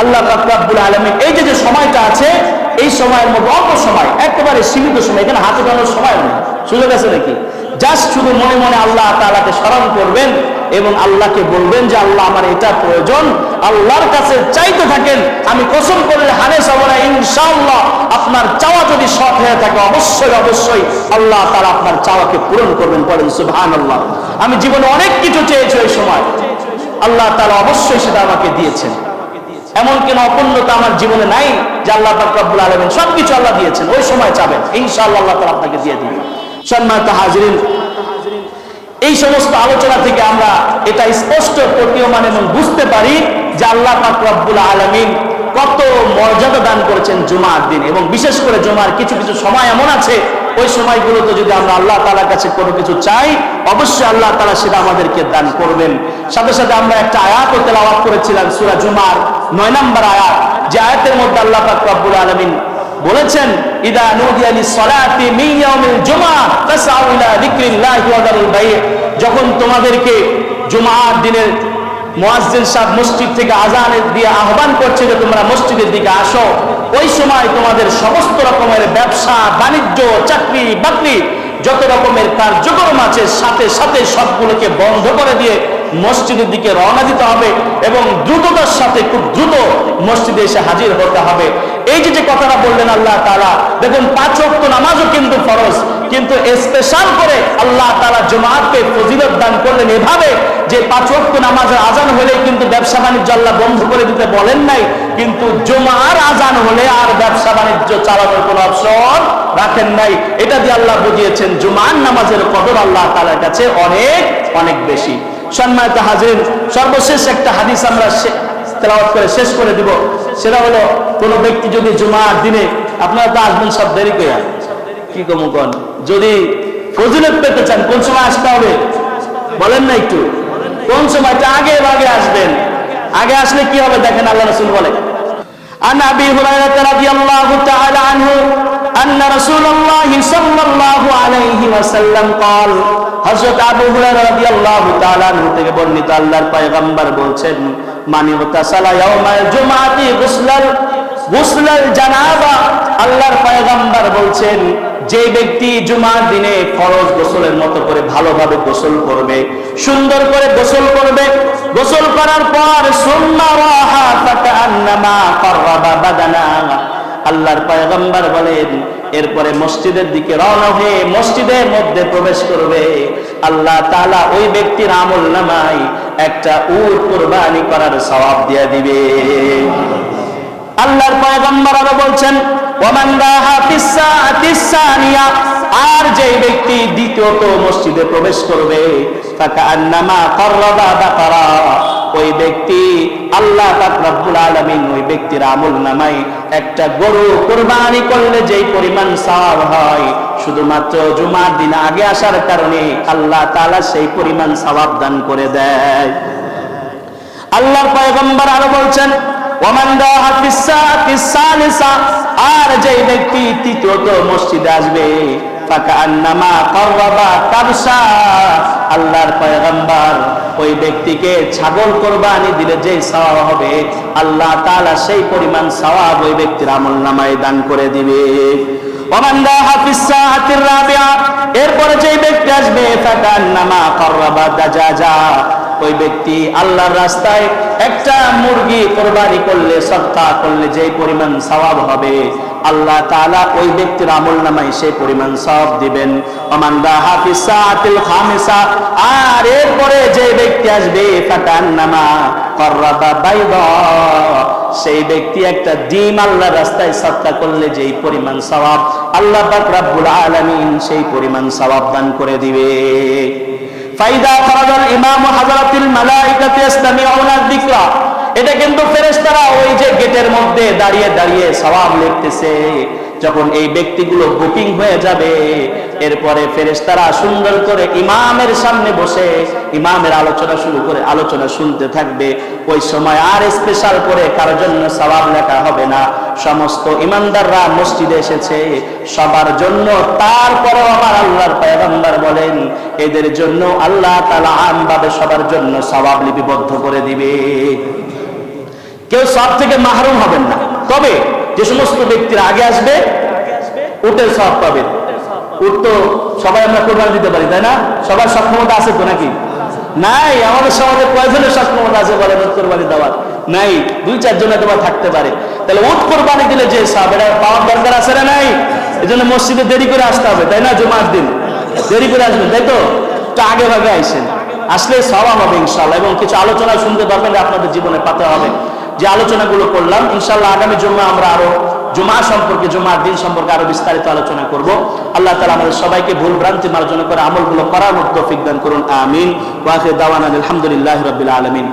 A: আল্লাহ পাক রব্বুল আলামিন এই যে সময়টা আছে, এই সময়ের মধ্যে অল্প সময়, একেবারে সীমিত সময়, এখানে হাতে ধরানোর সময় নেই, সুযোগ আছে নাকি? জাস্ট শুধু মনে মনে আল্লাহ তাআলাকে স্মরণ করবেন এবং আল্লাহকে বলবেন যে আল্লাহ আমার এটা প্রয়োজন, আল্লাহর কাছে চাইতে থাকেন। আমি কসম করে হারে সাবরা ইনশাআল্লাহ আপনার চাওয়া যদি সৎ হয়ে থাকে, অবশ্যই অবশ্যই আল্লাহ তাআলা আপনার চাওয়াকে পূরণ করবেন। পড়েন সুবহানাল্লাহ। আমি জীবনে অনেক কিছু চেয়েছি, ওই সময় আল্লাহ তাআলা অবশ্যই সেটা আমাকে দিয়েছেন। এমন কেন অপূর্ণতা আমার জীবনে নাই যে আল্লাহ পাক রব্বুল আলামিন সবকিছু আল্লাহ দিয়েছেন। ওই সময় চাবেন, ইনশাআল্লাহ আল্লাহ তাআলা আপনাকে দিয়ে দিবেন। সম্মানিত হাজিরিন, এই সমস্ত আলোচনা থেকে আমরা এটা স্পষ্ট প্রতীয়মান এবং বুঝতে পারি যে আল্লাহ পাক রব্বুল আলামিন কত মর্যাদা দান করেছেন জুমার দিন। এবং বিশেষ করে জুমার কিছু কিছু সময় এমন আছে, ওই সময়গুলোতে যদি আমরা আল্লাহ তাআলার কাছে কোনো কিছু চাই, অবশ্যই আল্লাহ তাআলা সেটা আমাদেরকে দান করবেন। সাথে সাথে আমরা একটা আয়াতও তেলাওয়াত করেছিলাম, সূরা জুমার 9 নম্বর আয়াত, যে আয়াতের মধ্যে আল্লাহ পাক রব্বুল আলামিন বলেছেন, ইদা নুদিয়া লিস-সালাতি মিন ইয়াউমিল জুমআ ফাসআউ ইলা যিকরিল্লাহি ওয়া যারুল বাই', যখন তোমাদেরকে জুমার দিনের মুয়াজ্জিন সাহেব মসজিদ থেকে আযান দিয়ে আহ্বান করছে যে তোমরা মসজিদের দিকে আসো, ওই সময় তোমাদের সমস্ত রকমের ব্যবসা বাণিজ্য, চাকরি বাকরি, যত রকমের কার্যক্রম আছে, সাথে সাথে সবগুলোকে বন্ধ করে দিয়ে মসজিদের দিকে রওনা দিতে হবে এবং দ্রুততার সাথে, খুব দ্রুত মসজিদে এসে হাজির হতে হবে। এই যে কথাটা বললেন আল্লাহ তাআলা, দেখুন 5 ওয়াক্ত নামাজও কিন্তু ফরজ, কিন্তু কিন্তু স্পেশাল করে আল্লাহ তাআলা জুমাকে ফজিলত দান করলেন এভাবে যে 5 ওয়াক্ত নামাজের আজান হলে কিন্তু ব্যবসা বাণিজ্য আল্লাহ বন্ধ করে দিতে বলেন নাই, কিন্তু জুমার আজান হলে আর ব্যবসা বাণিজ্য চালানোর কোনো অপশন রাখেন নাই। এটা দিয়ে আল্লাহ বুঝিয়েছেন জুমার নামাজের কদর আল্লাহ তাআলার কাছে অনেক অনেক বেশি। সম্মানিত হাজির, সর্বশেষ একটা হাদিস আমরা তেলাওয়াত করে শেষ করে দিব। সেটা হলো কোন ব্যক্তি যদি জুমার দিনে, আপনারা তো আসবেন সব দেরি করে, কি কমুকন, যদি ফজিলত পেতে চান কোন সময় আসতে হবে বলেন না একটু, কোন সময়টা? আগে ভাগে আসবেন। আগে আসলে কি হবে দেখেন, আল্লাহ রাসূল বলে আন আবি হুরায়রা রাদিয়াল্লাহু তাআলা আনহু আন্না রাসূলুল্লাহ সাল্লাল্লাহু আলাইহি ওয়াসাল্লাম قال, হযরত আবু হুরায়রা রাদিয়াল্লাহু তাআলা আনহু থেকে বর্ণিত, আল্লাহর পয়গম্বর বলছেন, মান ইগতাসালা ইয়াউমাল জুমআতি গুসলাল জানাবা, আল্লাহর পয়গম্বর বলছেন যে ব্যক্তি জুমার দিনে ফরজ গোসলের মতো করে ভালোভাবে গোসল করবে, সুন্দর করে গোসল করবে, গোসল করার পর সুন্নাহ রাহা ফাকান্নামা কাররাবা বাদানা, আল্লাহর পয়গম্বর বলেন এরপরে মসজিদের দিকে রওনা হয়ে মসজিদের মধ্যে প্রবেশ করবে, আল্লাহ তাআলা ওই ব্যক্তির আমলনামায় একটা উট কুরবানি করার সওয়াব দিয়ে দিবে। আল্লাহর পয়গম্বর আরো বলছেন ওয়ামান রাহা ফিস সাআতিস সানিয়া, আর যে ব্যক্তি দ্বিতীয়ত মসজিদে প্রবেশ করবে ফাকান্নামা কাররাবা বাকারা, ওই ব্যক্তি আল্লাহ পাক রব্বুল আলামিন ওই ব্যক্তির আমলনামায় একটা গরু কুরবানি করলে যেই পরিমাণ সওয়াব হয়, শুধুমাত্র জুমার দিন আগে আসার কারণে আল্লাহ তাআলা সেই পরিমাণ সওয়াব দান করে দেয়। আল্লাহর পয়গম্বর আরো বলছেন ওয়ামান রাহা ফিস সাআতিস সালিসা, আর যে ব্যক্তি তৃতীয়ত মসজিদে আসবে ফাকান্নামা কাররাবা কাবসা, আল্লাহর পয়গম্বর ওই ব্যক্তিকে ছাগল কুরবানি দিলে যে সওয়াব হবে আল্লাহ তাআলা সেই পরিমাণ সওয়াব ওই ব্যক্তির আমলনামায় দান করে দিবে। ওয়ামান রাহা ফিস সাআতির রাবিআ, এরপরে যে ব্যক্তি আসবে ফাকান্নামা কাররাবা দাজাজা, ওই ব্যক্তি আল্লাহর রাস্তায় একটা মুরগি কুরবানি করলে, সদকা করলে যে পরিমাণ সওয়াব হবে আল্লাহ তাআলা ওই ব্যক্তির আমলনামায় সেই পরিমাণ সওয়াব দিবেন। ওমান রাহা ফিস সাআতিল খামিসা, আর এরপরে যে ব্যক্তি আসবে ফাকান্নামা কাররাবা বাইদা, সেই ব্যক্তি একটা ডিম আল্লাহর রাস্তায় সদকা করলে যেই পরিমাণ সওয়াব আল্লাহ পাক রব্বুল আলামিন সেই পরিমাণ সওয়াব দান করে দিবে। ফাইদা ফারাদাল ইমামু হাযরাতিল মালাইকাতু ইসতামিউনা যিকরা, এটা কিন্তু ফেরেশতারা ওই যে গেটের মধ্যে দাঁড়িয়ে দাঁড়িয়ে সওয়াব লিখতেছে, যখন এই ব্যক্তিগুলো বুকিং হয়ে যাবে এরপরে ফেরেশতারা সুন্দর করে ইমামের সামনে বসে ইমামের আলোচনা শুরু করে আলোচনা শুনতে থাকবে। ওই সময় আর স্পেশাল করে কারোর জন্য সওয়াব লেখা হবে না, সমস্ত ইমানদাররা মসজিদে এসেছে সবার জন্য। তারপরে আমার আল্লাহর পয়গম্বর বলেন এদের জন্য আল্লাহ তাআলা আমভাবে সবার জন্য সওয়াব লিপিবদ্ধ করে দিবে, কেউ সব থেকে মাহরুম হবেন না। তবে যে সমস্ত ব্যক্তিরা আগে আসবে উটের সওয়াব পাবেন। উট তো সবাই আমরা কুরবানি দিতে পারি, তাই না? সবার সক্ষমতা আছে তো নাকি? নাই। আমাদের সমাজে কয়জনের সক্ষমতা আছে বলেন উট কুরবানি দেওয়ার? নাই। 2-4 জনের তোমার থাকতে পারে। তাহলে উট কুরবানি দিলে যে সওয়াব এটা পাওয়ার দরকার আছে না নাই? এজন্য মসজিদে দেরি করে আসতে হবে, তাই না? জুমার দিন দেরি করে আসবেন, তাই তো? একটু আগে ভাগে আইসেন, আসলে সওয়াব হবে ইনশাআল্লাহ। এবং কিছু আলোচনা শুনতে পারবেন, আপনাদের জীবনে পাতে হবে। যে আলোচনাগুলো করলাম ইনশাআল্লাহ আগামী জুমা আমরা আরো জুমা সম্পর্কে, জুমার দিন সম্পর্কে আরো বিস্তারিত আলোচনা করব। আল্লাহ তাআলা আমাদের সবাইকে ভুল ভ্রান্তি মার্জনা করে আমলগুলো করার তৌফিক দান করুন, আমিন। ওয়া আখিরু দাওয়ানা আলহামদুলিল্লাহি রাব্বিল আলামিন।